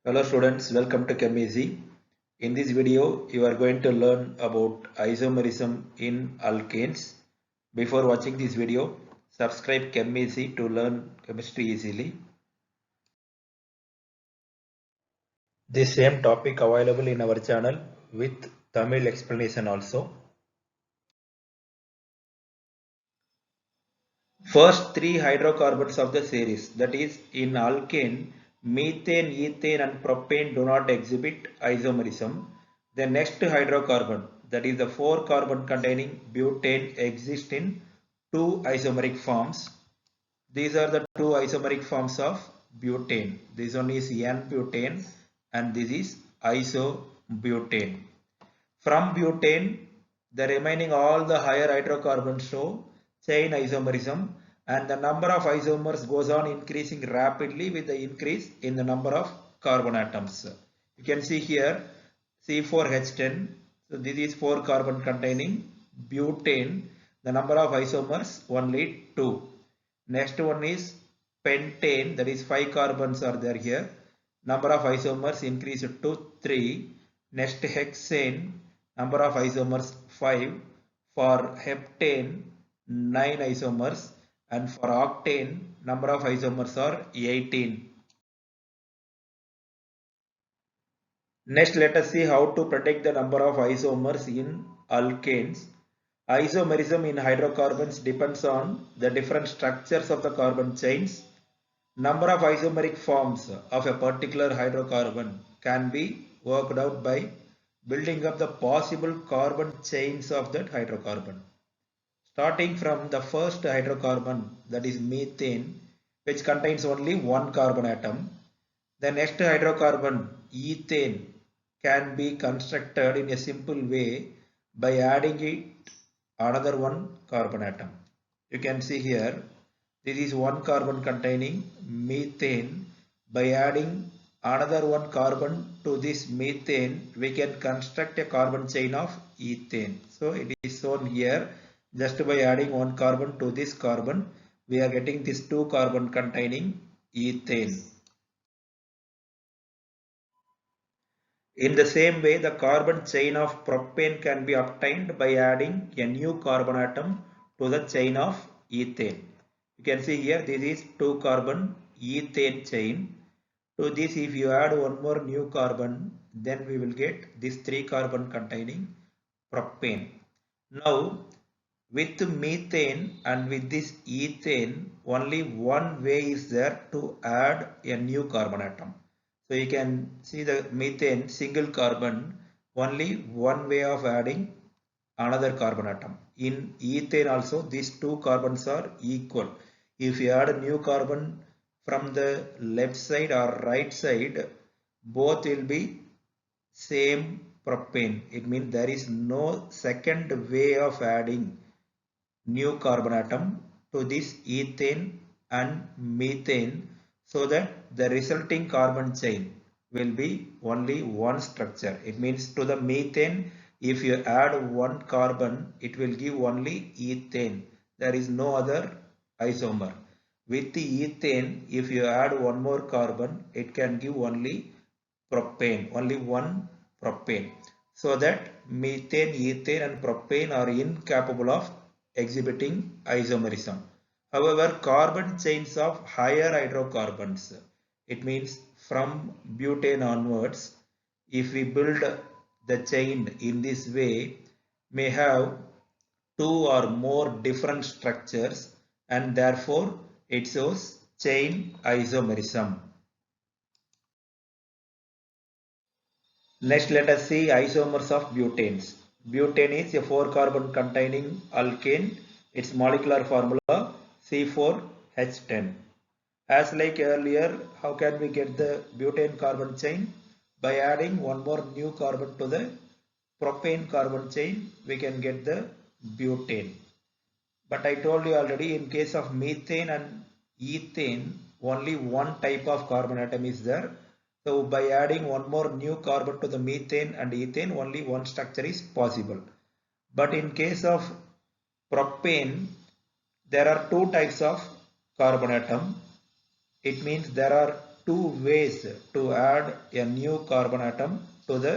Hello students, welcome to ChemEasy. In this video, you are going to learn about isomerism in alkanes. Before watching this video, subscribe ChemEasy to learn chemistry easily. This same topic available in our channel with Tamil explanation also. First three hydrocarbons of the series, that is in alkane, methane, ethane and propane do not exhibit isomerism. The next hydrocarbon, that is the 4 carbon containing butane, exists in two isomeric forms. These are the two isomeric forms of butane. This one is N-butane and this is isobutane. From butane, the remaining all the higher hydrocarbons show chain isomerism, and the number of isomers goes on increasing rapidly with the increase in the number of carbon atoms. You can see here C4H10. So this is 4 carbon containing butane. The number of isomers only 2. Next one is pentane, that is 5 carbons are there here. Number of isomers increased to 3. Next hexane, number of isomers 5. For heptane 9 isomers, and for octane number of isomers are 18. Next, let us see how to predict the number of isomers in alkanes. Isomerism in hydrocarbons depends on the different structures of the carbon chains. Number of isomeric forms of a particular hydrocarbon can be worked out by building up the possible carbon chains of that hydrocarbon. Starting from the first hydrocarbon, that is methane, which contains only one carbon atom. The next hydrocarbon, ethane, can be constructed in a simple way by adding it another one carbon atom. You can see here, this is one carbon containing methane. By adding another one carbon to this methane, we can construct a carbon chain of ethane. So it is shown here, just by adding one carbon to this carbon, we are getting this two carbon containing ethane. In the same way, the carbon chain of propane can be obtained by adding a new carbon atom to the chain of ethane. You can see here, this is 2 carbon ethane chain. To this, if you add one more new carbon, then we will get this 3 carbon containing propane. Now, with methane and with this ethane, only one way is there to add a new carbon atom. So you can see the methane single carbon, only one way of adding another carbon atom. In ethane also, these two carbons are equal. If you add a new carbon from the left side or right side, both will be same propane. It means there is no second way of adding new carbon atom to this ethane and methane, so that the resulting carbon chain will be only one structure. It means to the methane, if you add one carbon, it will give only ethane. There is no other isomer. With the ethane, if you add one more carbon, it can give only propane, only one propane. So that methane, ethane and propane are incapable of exhibiting isomerism. However, carbon chains of higher hydrocarbons, it means from butane onwards, if we build the chain in this way, may have two or more different structures, and therefore it shows chain isomerism. Next, let us see isomers of butanes. Butane is a 4 carbon containing alkane. Its molecular formula C4H10. As like earlier, how can we get the butane carbon chain? By adding one more new carbon to the propane carbon chain, we can get the butane. But I told you already, in case of methane and ethane, only one type of carbon atom is there. So by adding one more new carbon to the methane and ethane, only one structure is possible. But in case of propane, there are two types of carbon atom. It means there are two ways to add a new carbon atom to the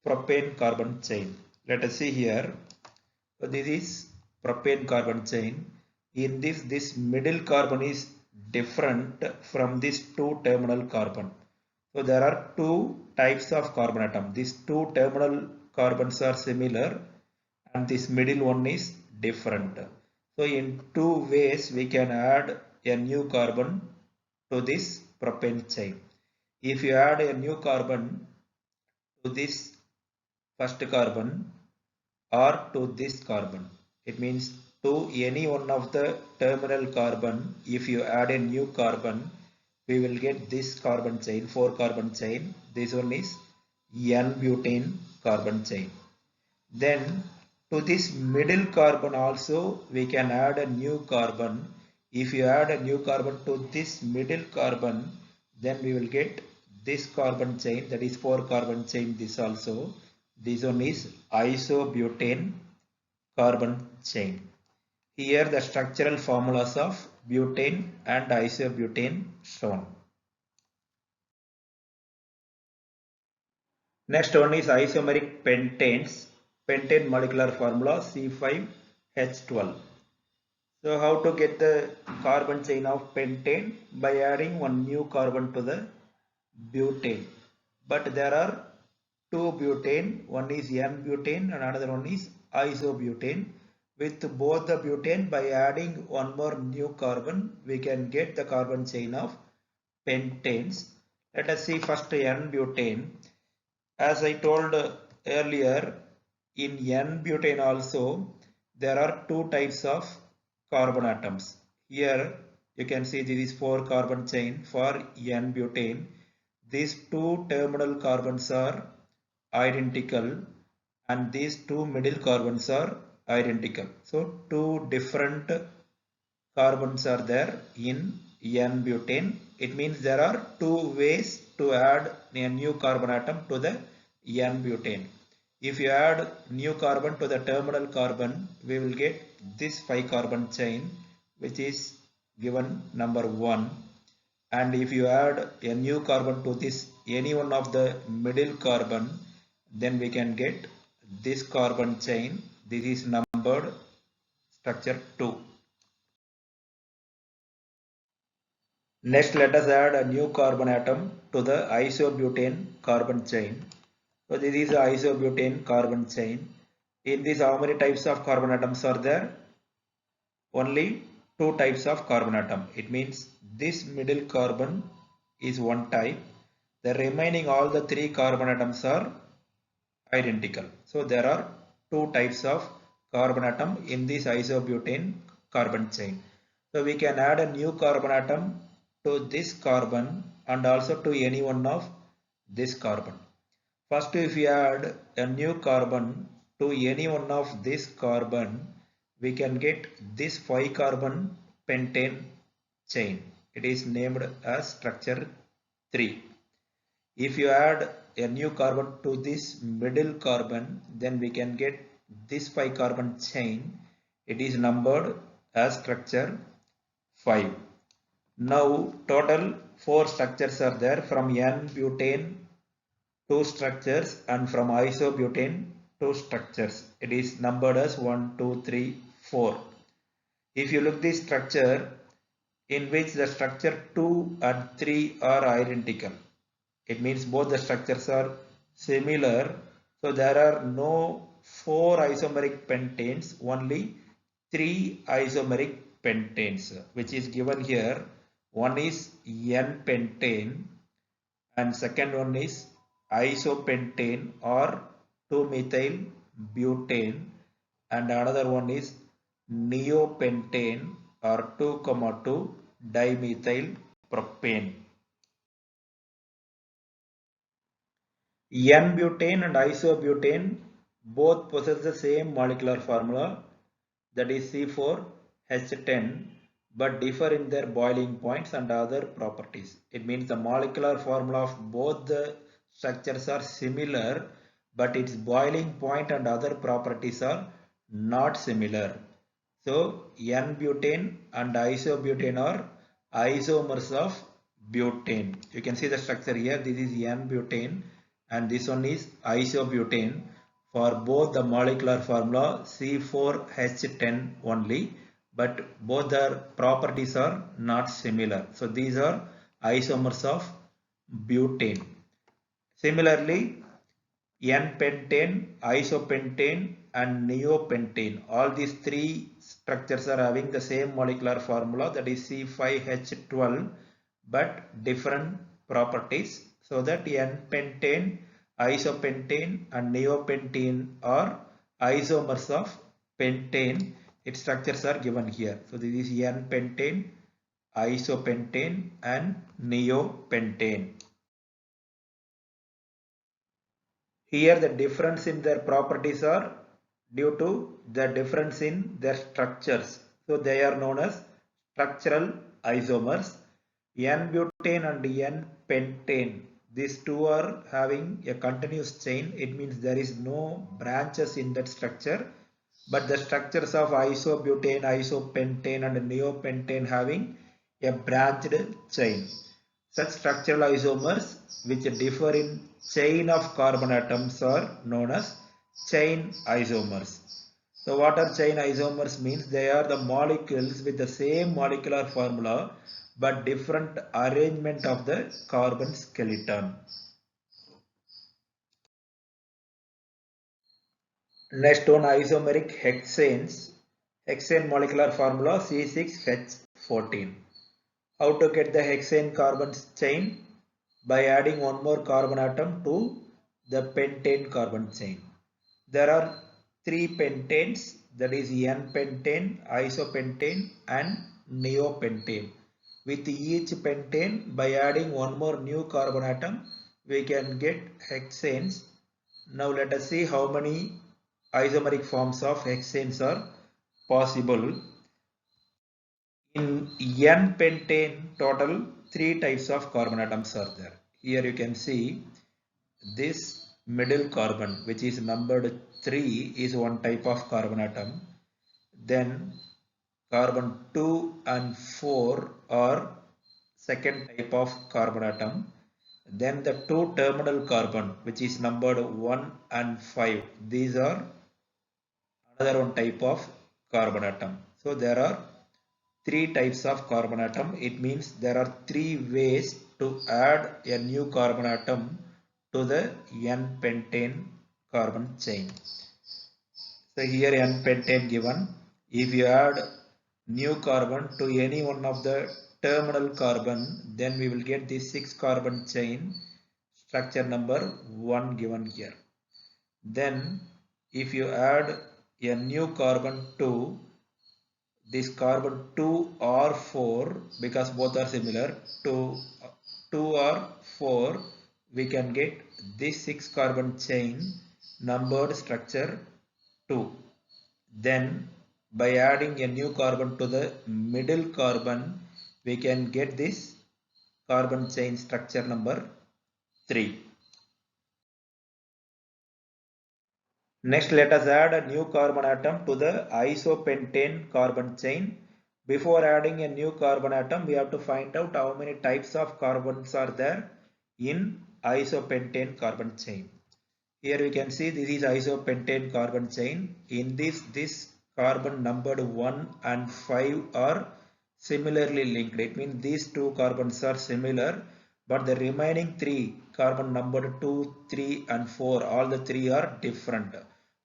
propane carbon chain. Let us see here. So this is propane carbon chain. In this middle carbon is different from this two terminal carbon. So there are two types of carbon atom. These two terminal carbons are similar and this middle one is different. So in two ways we can add a new carbon to this propane chain. If you add a new carbon to this first carbon or to this carbon, it means to any one of the terminal carbon, if you add a new carbon, we will get this carbon chain, 4 carbon chain. This one is N-butane carbon chain. Then to this middle carbon also we can add a new carbon. If you add a new carbon to this middle carbon, then we will get this carbon chain, that is 4 carbon chain. This also, this one is isobutane carbon chain. Here the structural formulas of butane and isobutane shown. Next one is isomeric pentanes. Pentane molecular formula C5H12. So how to get the carbon chain of pentane? By adding one new carbon to the butane. But there are two butane. One is N-butane and another one is isobutane. With both the butane, by adding one more new carbon, we can get the carbon chain of pentanes. Let us see first N-butane. As I told earlier, in N-butane also there are two types of carbon atoms. Here you can see this is 4 carbon chain for N-butane. These two terminal carbons are identical and these two middle carbons are identical. So two different carbons are there in N-butane. It means there are two ways to add a new carbon atom to the N-butane. If you add new carbon to the terminal carbon, we will get this 5 carbon chain, which is given number 1. And if you add a new carbon to this any one of the middle carbon, then we can get this carbon chain. This is numbered structure 2. Next, let us add a new carbon atom to the isobutane carbon chain. So this is the isobutane carbon chain. In this, how many types of carbon atoms are there? Only two types of carbon atom. It means this middle carbon is one type. The remaining all the 3 carbon atoms are identical. So there are two types of carbon atom in this isobutane carbon chain. So we can add a new carbon atom to this carbon and also to any one of this carbon. First, if we add a new carbon to any one of this carbon, we can get this 5 carbon pentane chain. It is named as structure 3. If you add a new carbon to this middle carbon, then we can get this 5 carbon chain. It is numbered as structure 5. Now total 4 structures are there. From N-butane 2 structures and from isobutane 2 structures. It is numbered as 1, 2, 3, 4. If you look this structure in which the structure 2 and 3 are identical, it means both the structures are similar. So there are no 4 isomeric pentanes, only 3 isomeric pentanes, which is given here. One is N-pentane and second one is isopentane or 2-methyl butane, and another one is neopentane or 2,2 dimethyl propane. N-butane and isobutane both possess the same molecular formula, that is C4H10, but differ in their boiling points and other properties. It means the molecular formula of both the structures are similar, but its boiling point and other properties are not similar. So N-butane and isobutane are isomers of butane. You can see the structure here. This is N-butane and this one is isobutane. For both the molecular formula C4H10 only, but both their properties are not similar. So these are isomers of butane. Similarly, N-pentane, isopentane and neopentane. All these three structures are having the same molecular formula, that is C5H12, but different properties. So that N-pentane, isopentane and neopentane are isomers of pentane. Its structures are given here. So this is N-pentane, isopentane and neopentane. Here the difference in their properties are due to the difference in their structures. So they are known as structural isomers. N-butane and N-pentane. These two are having a continuous chain. It means there is no branches in that structure. But the structures of isobutane, isopentane and neopentane having a branched chain. Such structural isomers which differ in chain of carbon atoms are known as chain isomers. So what are chain isomers means? They are the molecules with the same molecular formula but different arrangement of the carbon skeleton. Next one, isomeric hexanes. Hexane molecular formula C6H14. How to get the hexane carbon chain? By adding one more carbon atom to the pentane carbon chain. There are three pentanes, that is N-pentane, isopentane and neopentane. With each pentane, by adding one more new carbon atom, we can get hexanes. Now let us see how many isomeric forms of hexanes are possible. In N-pentane, total 3 types of carbon atoms are there. Here you can see this middle carbon, which is numbered 3, is one type of carbon atom. Then carbon 2 and 4 are second type of carbon atom. Then the two terminal carbon, which is numbered 1 and 5, these are another one type of carbon atom. So there are three types of carbon atom. It means there are three ways to add a new carbon atom to the N-pentane carbon chain. So here N-pentane given. If you add new carbon to any one of the terminal carbon, then we will get this 6 carbon chain, structure number 1 given here. Then if you add a new carbon to this carbon 2 or 4, because both are similar, 2 or 4, we can get this 6 carbon chain numbered structure 2. Then by adding a new carbon to the middle carbon, we can get this carbon chain structure number 3. Next, let us add a new carbon atom to the isopentane carbon chain. Before adding a new carbon atom, we have to find out how many types of carbons are there in isopentane carbon chain. Here we can see this is isopentane carbon chain. In this carbon numbered 1 and 5 are similarly linked. It means these two carbons are similar, but the remaining 3 carbon numbered 2, 3 and 4, all the 3 are different.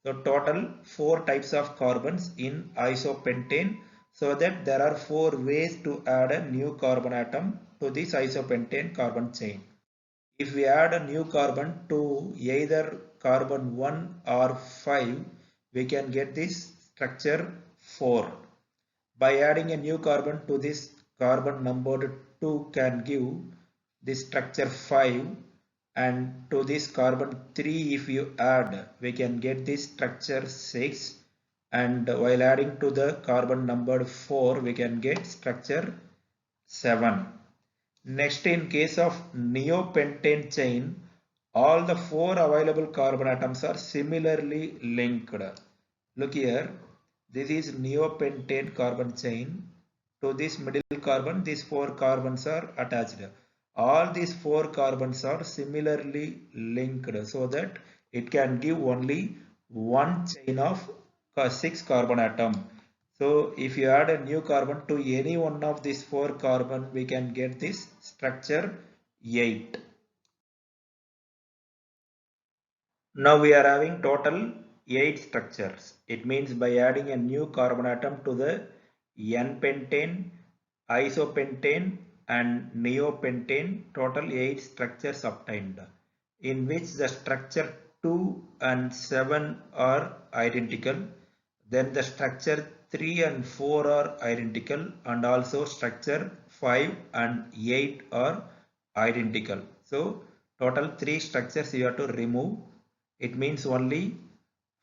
So total 4 types of carbons in isopentane, so that there are 4 ways to add a new carbon atom to this isopentane carbon chain. If we add a new carbon to either carbon 1 or 5, we can get this structure 4. By adding a new carbon to this carbon numbered 2 can give this structure 5, and to this carbon 3 if you add, we can get this structure 6, and while adding to the carbon numbered 4, we can get structure 7. Next, in case of neopentane chain, all the 4 available carbon atoms are similarly linked. Look here, this is neopentane carbon chain. To this middle carbon, these 4 carbons are attached. all these 4 carbons are similarly linked so that it can give only one chain of 6 carbon atom. So if you add a new carbon to any one of these 4 carbon, we can get this structure 8. Now we are having total 8 structures. It means by adding a new carbon atom to the N-pentane, isopentane and neopentane, total 8 structures obtained, in which the structure 2 and 7 are identical. Then the structure 3 and 4 are identical, and also structure 5 and 8 are identical. So total 3 structures you have to remove. It means only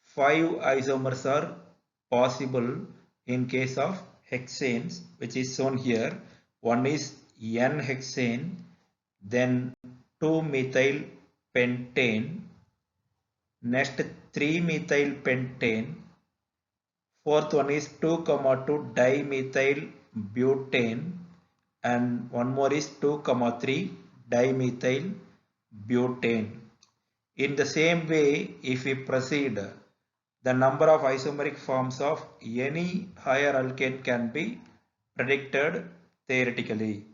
5 isomers are possible in case of hexanes, which is shown here. One is N-hexane, then 2-methyl pentane, next 3-methyl pentane, fourth one is 2,2 dimethyl butane, and one more is 2,3 dimethyl butane. In the same way, if we proceed, the number of isomeric forms of any higher alkane can be predicted theoretically.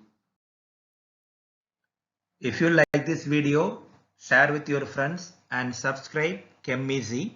If you like this video, share with your friends and subscribe ChemEasy.